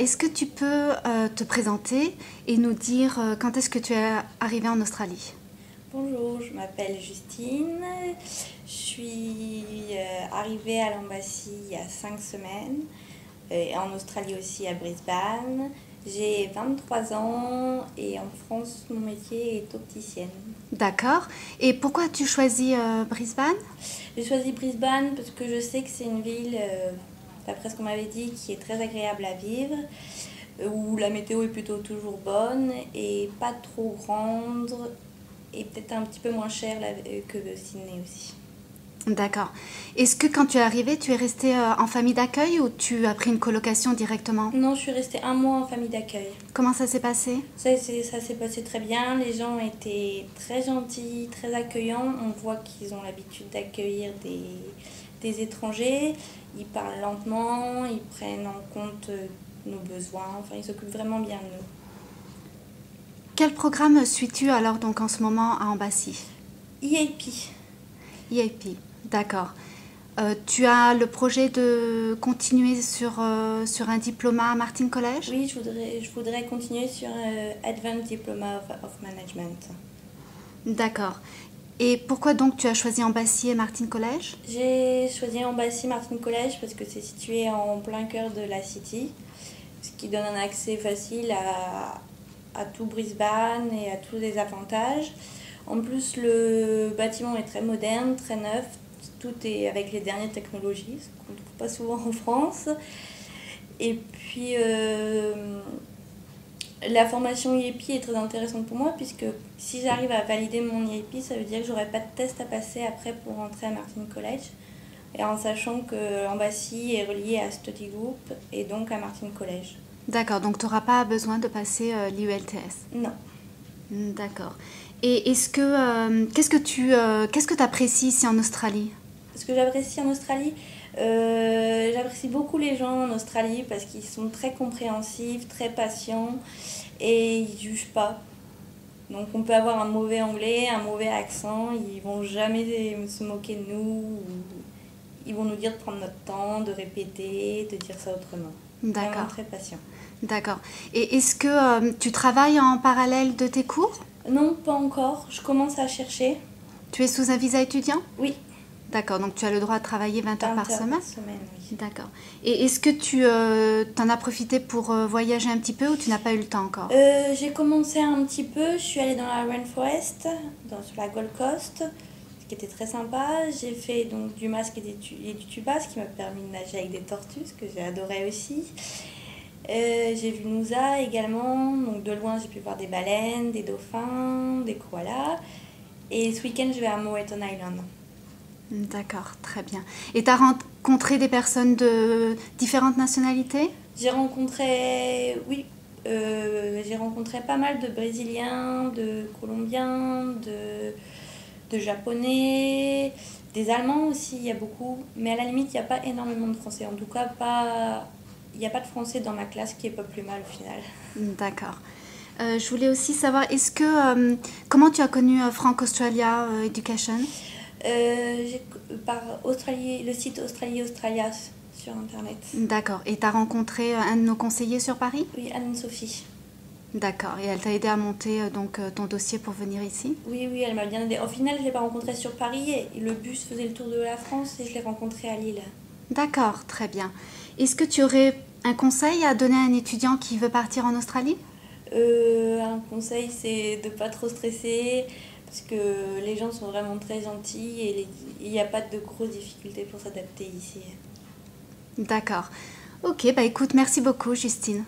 est-ce que tu peux te présenter et nous dire quand est-ce que tu es arrivée en Australie? Bonjour, je m'appelle Justine. Je suis arrivée à l'Embassy il y a 5 semaines, et en Australie aussi à Brisbane. J'ai 23 ans et en France, mon métier est opticienne. D'accord. Et pourquoi as-tu choisi Brisbane? J'ai choisi Brisbane parce que je sais que c'est une ville, d'après ce qu'on m'avait dit, qui est très agréable à vivre, où la météo est plutôt toujours bonne et pas trop grande et peut-être un petit peu moins chère que Sydney aussi. D'accord. Est-ce que quand tu es arrivée, tu es restée en famille d'accueil ou tu as pris une colocation directement? Non, je suis restée 1 mois en famille d'accueil. Comment ça s'est passé? Ça s'est passé très bien. Les gens étaient très gentils, très accueillants. On voit qu'ils ont l'habitude d'accueillir des étrangers. Ils parlent lentement, ils prennent en compte nos besoins. Enfin, ils s'occupent vraiment bien de nous. Quel programme suis-tu alors donc en ce moment à Embassy? EAP. EAP, d'accord. Tu as le projet de continuer sur un diplôme à Martin College? Oui, je voudrais continuer sur Advanced Diploma of Management. D'accord. Et pourquoi donc tu as choisi Embassy et Martin College? J'ai choisi Embassy Martin College parce que c'est situé en plein cœur de la City, ce qui donne un accès facile à tout Brisbane et à tous les avantages. En plus, le bâtiment est très moderne, très neuf, tout est avec les dernières technologies, ce qu'on ne trouve pas souvent en France. Et puis, la formation IEP est très intéressante pour moi puisque si j'arrive à valider mon IEP, ça veut dire que j'aurai pas de test à passer après pour rentrer à Martin College. Et en sachant que Embassy est relié à Study Group et donc à Martin College. D'accord, donc tu n'auras pas besoin de passer l'IELTS. Non. D'accord. Et qu'est-ce que tu apprécies ici en Australie? Ce que j'apprécie en Australie, j'apprécie beaucoup les gens en Australie parce qu'ils sont très compréhensifs, très patients et ils ne jugent pas. Donc on peut avoir un mauvais anglais, un mauvais accent, ils vont jamais se moquer de nous, ils vont nous dire de prendre notre temps, de répéter, de dire ça autrement. D'accord. Vraiment très patient. D'accord. Et est-ce que tu travailles en parallèle de tes cours? Non, pas encore, je commence à chercher. Tu es sous un visa étudiant? Oui. D'accord, donc tu as le droit de travailler 20 heures par semaine? Oui. D'accord. Et est-ce que tu en as profité pour voyager un petit peu ou tu n'as pas eu le temps encore? J'ai commencé un petit peu, je suis allée dans la Rainforest, sur la Gold Coast, ce qui était très sympa. J'ai fait donc du masque et du tuba, ce qui m'a permis de nager avec des tortues, ce que j'ai adoré aussi. J'ai vu Noosa également, donc de loin j'ai pu voir des baleines, des dauphins, des koalas. Et ce week-end je vais à Moreton Island. D'accord, très bien. Et tu as rencontré des personnes de différentes nationalités? J'ai rencontré pas mal de Brésiliens, de Colombiens, de Japonais, des Allemands aussi, il y a beaucoup. Mais à la limite, il n'y a pas énormément de Français. En tout cas, il n'y a pas de Français dans ma classe, qui est pas plus mal au final. D'accord. Je voulais aussi savoir, comment tu as connu Frank Australia Education? Par le site Australia sur Internet. D'accord. Et tu as rencontré un de nos conseillers sur Paris? Oui, Anne-Sophie. D'accord. Et elle t'a aidé à monter ton dossier pour venir ici? Oui, elle m'a bien aidé. Au final, je ne l'ai pas rencontrée sur Paris et le bus faisait le tour de la France et je l'ai rencontrée à Lille. D'accord, très bien. Est-ce que tu aurais un conseil à donner à un étudiant qui veut partir en Australie? Un conseil, c'est de ne pas trop stresser parce que les gens sont vraiment très gentils et il n'y a pas de grosses difficultés pour s'adapter ici. D'accord. Ok, bah écoute, merci beaucoup Justine.